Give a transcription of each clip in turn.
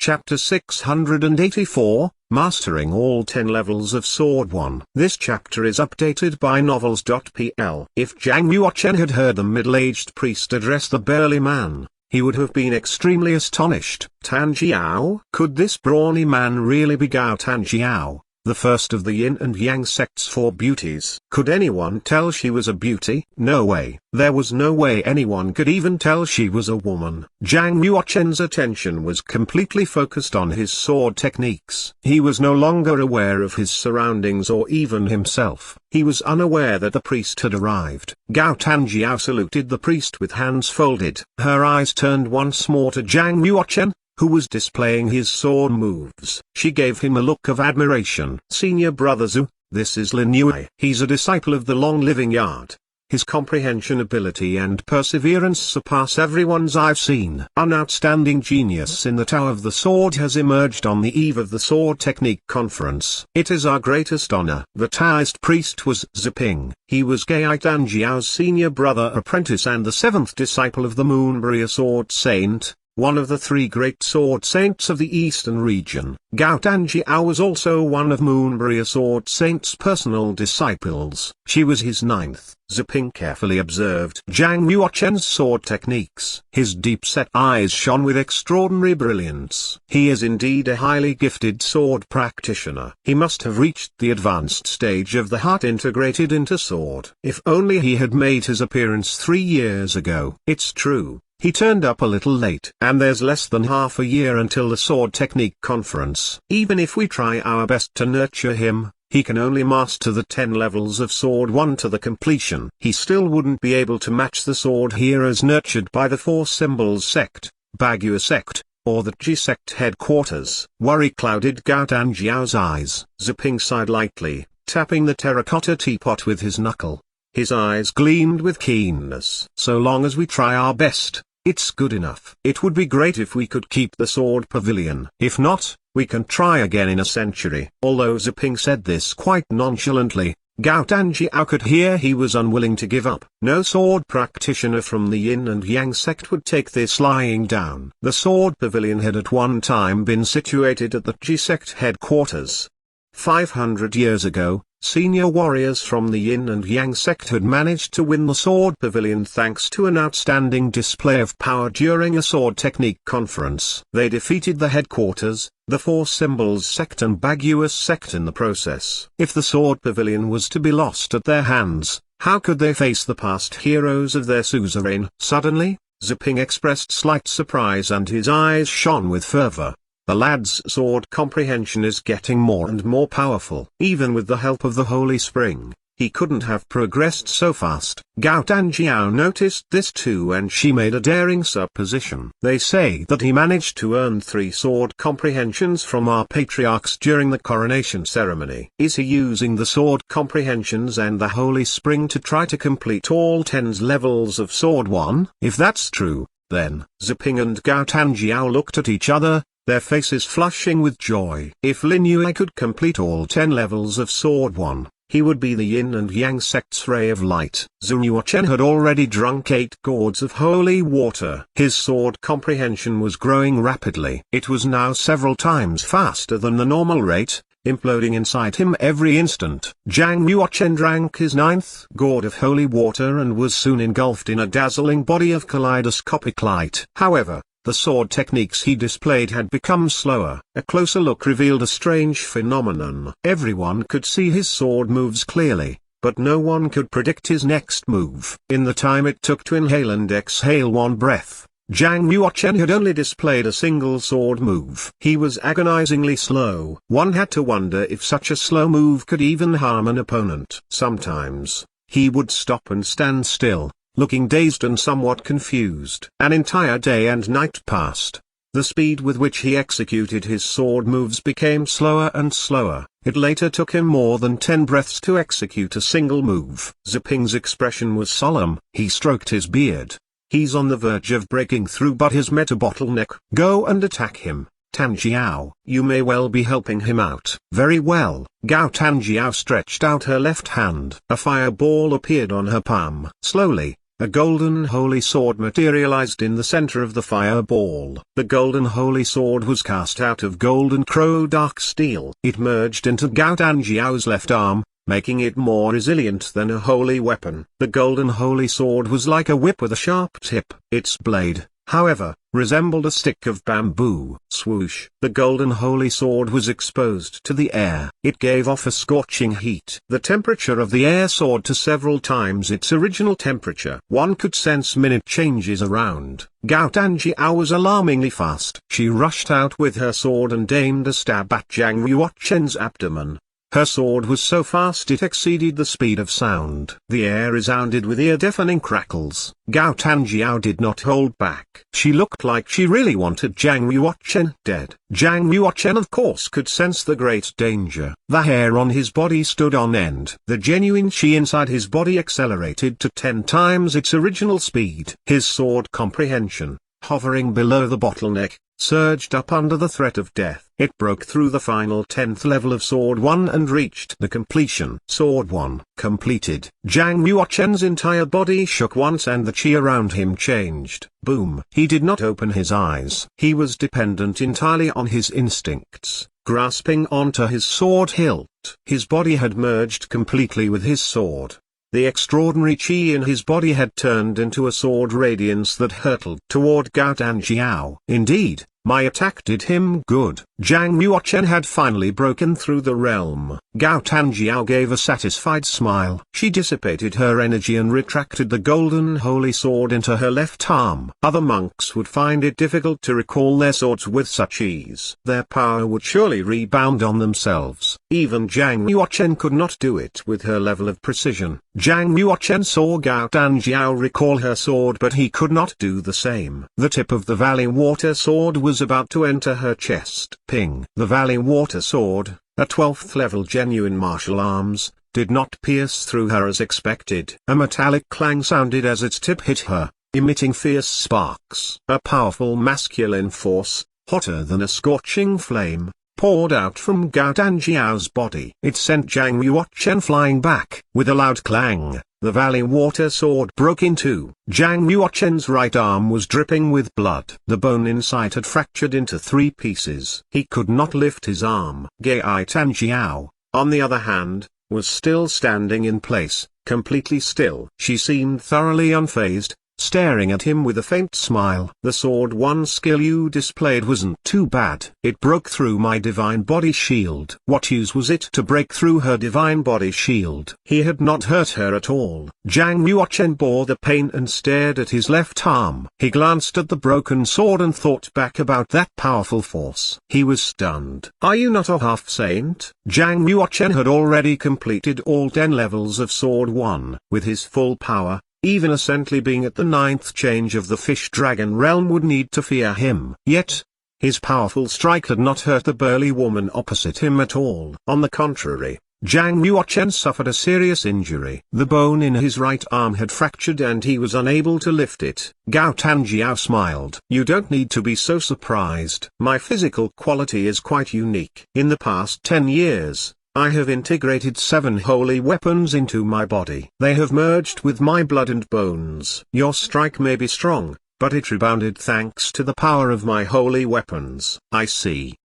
Chapter 684, Mastering All 10 Levels of Sword 1. This chapter is updated by Novels.pl. If Zhang Yuochen had heard the middle-aged priest address the burly man, he would have been extremely astonished. Tanjiao? Could this brawny man really be Gao Tanjiao, the first of the Yin and Yang sect's four beauties? Could anyone tell she was a beauty? No way. There was no way anyone could even tell she was a woman. Zhang Yuochen's attention was completely focused on his sword techniques. He was no longer aware of his surroundings or even himself. He was unaware that the priest had arrived. Gao Tanjiao saluted the priest with hands folded. Her eyes turned once more to Zhang Yuochen, who was displaying his sword moves. She gave him a look of admiration. Senior Brother Zhu, this is Lin Yue. He's a disciple of the Long-Living Yard. His comprehension ability and perseverance surpass everyone's I've seen. An outstanding genius in the Tao of the Sword has emerged on the eve of the Sword Technique Conference. It is our greatest honor. The Taoist priest was Ziping. He was Gao Tanjiao's senior brother apprentice and the seventh disciple of the Moonbury Sword Saint, one of the three great sword saints of the eastern region. Gao Tanjiao was also one of Moonbury Sword Saint's personal disciples. She was his ninth. Ziping carefully observed Zhang Yuochen's sword techniques. His deep-set eyes shone with extraordinary brilliance. He is indeed a highly gifted sword practitioner. He must have reached the advanced stage of the heart integrated into sword. If only he had made his appearance 3 years ago. It's true. He turned up a little late. And there's less than half a year until the Sword Technique Conference. Even if we try our best to nurture him, he can only master the 10 levels of Sword 1 to the completion. He still wouldn't be able to match the sword heroes nurtured by the Four Symbols sect, Bagua sect, or the Ji sect headquarters. Worry clouded Gao Tanjiao's eyes. Ziping sighed lightly, tapping the terracotta teapot with his knuckle. His eyes gleamed with keenness. So long as we try our best, it's good enough. It would be great if we could keep the sword pavilion. If not, we can try again in a century. Although Ziping said this quite nonchalantly, Gao Tanjiao could hear he was unwilling to give up. No sword practitioner from the Yin and Yang sect would take this lying down. The sword pavilion had at one time been situated at the Ji sect headquarters. 500 years ago, senior warriors from the Yin and Yang sect had managed to win the Sword Pavilion thanks to an outstanding display of power during a Sword Technique Conference. They defeated the headquarters, the Four Symbols sect and Bagua sect in the process. If the Sword Pavilion was to be lost at their hands, how could they face the past heroes of their suzerain? Suddenly, Ziping expressed slight surprise and his eyes shone with fervor. The lad's sword comprehension is getting more and more powerful. Even with the help of the Holy Spring, he couldn't have progressed so fast. Gao Tanjiao noticed this too and she made a daring supposition. They say that he managed to earn 3 sword comprehensions from our patriarchs during the coronation ceremony. Is he using the sword comprehensions and the Holy Spring to try to complete all 10 levels of Sword 1? If that's true, then Ziping and Gao Tanjiao looked at each other, their faces flushing with joy. If Lin Yue could complete all 10 levels of Sword 1, he would be the Yin and Yang sect's ray of light. Zhu Yuochen had already drunk 8 gourds of holy water. His sword comprehension was growing rapidly. It was now several times faster than the normal rate, imploding inside him every instant. Zhang Yuochen drank his 9th gourd of holy water and was soon engulfed in a dazzling body of kaleidoscopic light. However, the sword techniques he displayed had become slower. A closer look revealed a strange phenomenon. Everyone could see his sword moves clearly, but no one could predict his next move. In the time it took to inhale and exhale one breath, Zhang Yuochen had only displayed a single sword move. He was agonizingly slow. One had to wonder if such a slow move could even harm an opponent. Sometimes, he would stop and stand still, looking dazed and somewhat confused. An entire day and night passed. The speed with which he executed his sword moves became slower and slower. It later took him more than 10 breaths to execute a single move. Ziping's expression was solemn. He stroked his beard. He's on the verge of breaking through, but his meta bottleneck. Go and attack him, Tanjiao. You may well be helping him out. Very well. Gao Tanjiao stretched out her left hand. A fireball appeared on her palm. Slowly, a golden holy sword materialized in the center of the fireball. The golden holy sword was cast out of golden crow dark steel. It merged into Gao Danjiao's left arm, making it more resilient than a holy weapon. The golden holy sword was like a whip with a sharp tip. Its blade, however, resembled a stick of bamboo. Swoosh! The golden holy sword was exposed to the air. It gave off a scorching heat. The temperature of the air soared to several times its original temperature. One could sense minute changes around. Gao Danjiao was alarmingly fast. She rushed out with her sword and aimed a stab at Zhang Yuochen's abdomen. Her sword was so fast it exceeded the speed of sound. The air resounded with ear-deafening crackles. Gao Danjiao did not hold back. She looked like she really wanted Zhang Yuochen dead. Zhang Yuochen of course could sense the great danger. The hair on his body stood on end. The genuine chi inside his body accelerated to 10 times its original speed. His sword comprehension, hovering below the bottleneck, surged up under the threat of death. It broke through the final 10th level of Sword 1 and reached the completion. Sword 1 completed. Zhang Yuochen's entire body shook once and the chi around him changed. Boom! He did not open his eyes. He was dependent entirely on his instincts, grasping onto his sword hilt. His body had merged completely with his sword. The extraordinary chi in his body had turned into a sword radiance that hurtled toward Gao Danjiao. Indeed, my attack did him good. Zhang Yuochen had finally broken through the realm. Gao Danjiao gave a satisfied smile. She dissipated her energy and retracted the golden holy sword into her left arm. Other monks would find it difficult to recall their swords with such ease. Their power would surely rebound on themselves. Even Zhang Yuochen could not do it with her level of precision. Zhang Yuochen saw Gao Danjiao recall her sword, but he could not do the same. The tip of the Valley Water sword was about to enter her chest. Ping! The Valley Water sword, a 12th level genuine martial arms, did not pierce through her as expected. A metallic clang sounded as its tip hit her, emitting fierce sparks. A powerful masculine force, hotter than a scorching flame, poured out from Gao Danjiao's body. It sent Zhang Yuochen flying back. With a loud clang, the Valley Water sword broke in two. Zhang Yuochen's right arm was dripping with blood. The bone inside had fractured into 3 pieces. He could not lift his arm. Gao Danjiao, on the other hand, was still standing in place, completely still. She seemed thoroughly unfazed, staring at him with a faint smile. The Sword 1 skill you displayed wasn't too bad. It broke through my divine body shield. What use was it to break through her divine body shield? He had not hurt her at all. Zhang Yuochen bore the pain and stared at his left arm. He glanced at the broken sword and thought back about that powerful force. He was stunned. Are you not a half-saint? Zhang Yuochen had already completed all 10 levels of Sword 1. With his full power, even a Sently being at the 9th change of the Fish Dragon realm would need to fear him. Yet, his powerful strike had not hurt the burly woman opposite him at all. On the contrary, Zhang Yuochen suffered a serious injury. The bone in his right arm had fractured and he was unable to lift it. Gao Danjiao smiled. You don't need to be so surprised. My physical quality is quite unique. In the past 10 years, I have integrated 7 holy weapons into my body. They have merged with my blood and bones. Your strike may be strong, but it rebounded thanks to the power of my holy weapons. I see.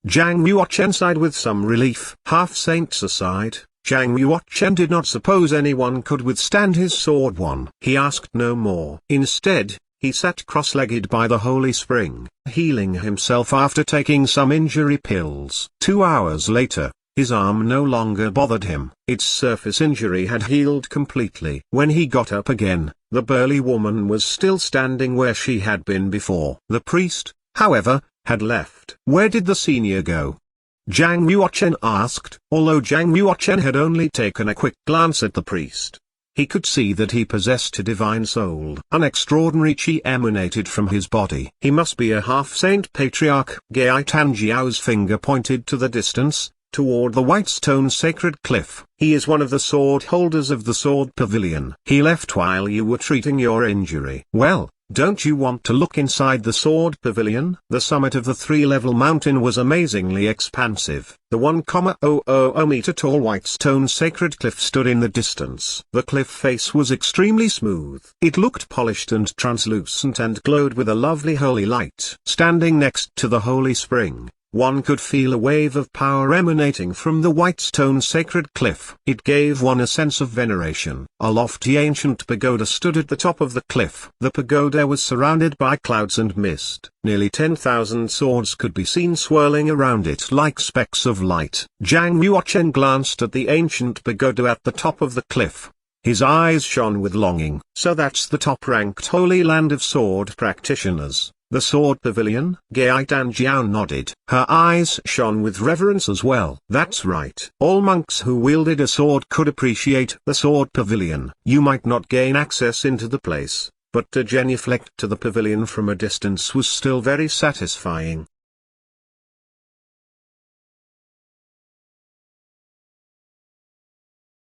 Zhang Yuochen sighed with some relief. Half-saints aside, Zhang Yuochen did not suppose anyone could withstand his Sword 1. He asked no more. Instead, he sat cross-legged by the holy spring, healing himself after taking some injury pills. 2 hours later, his arm no longer bothered him. Its surface injury had healed completely. When he got up again, the burly woman was still standing where she had been before. The priest, however, had left. Where did the senior go? Zhang Yuochen asked. Although Zhang Yuochen had only taken a quick glance at the priest, he could see that he possessed a divine soul. An extraordinary chi emanated from his body. He must be a half-saint patriarch. Gao Danjiao's finger pointed to the distance, toward the white stone sacred cliff. He is one of the sword holders of the sword pavilion. He left while you were treating your injury. Well, Don't you want to look inside the sword pavilion? The summit of the 3-level mountain was amazingly expansive. The 1,000 meter tall white stone sacred cliff stood in the distance. The cliff face was extremely smooth. It looked polished and translucent and glowed with a lovely holy light. Standing next to the holy spring, one could feel a wave of power emanating from the white stone sacred cliff. It gave one a sense of veneration. A lofty ancient pagoda stood at the top of the cliff. The pagoda was surrounded by clouds and mist. Nearly 10,000 swords could be seen swirling around it like specks of light. Zhang Yuochen glanced at the ancient pagoda at the top of the cliff. His eyes shone with longing. So that's the top-ranked holy land of sword practitioners. The sword pavilion? Gai Danjiao nodded. Her eyes shone with reverence as well. That's right. All monks who wielded a sword could appreciate the sword pavilion. You might not gain access into the place, but to genuflect to the pavilion from a distance was still very satisfying.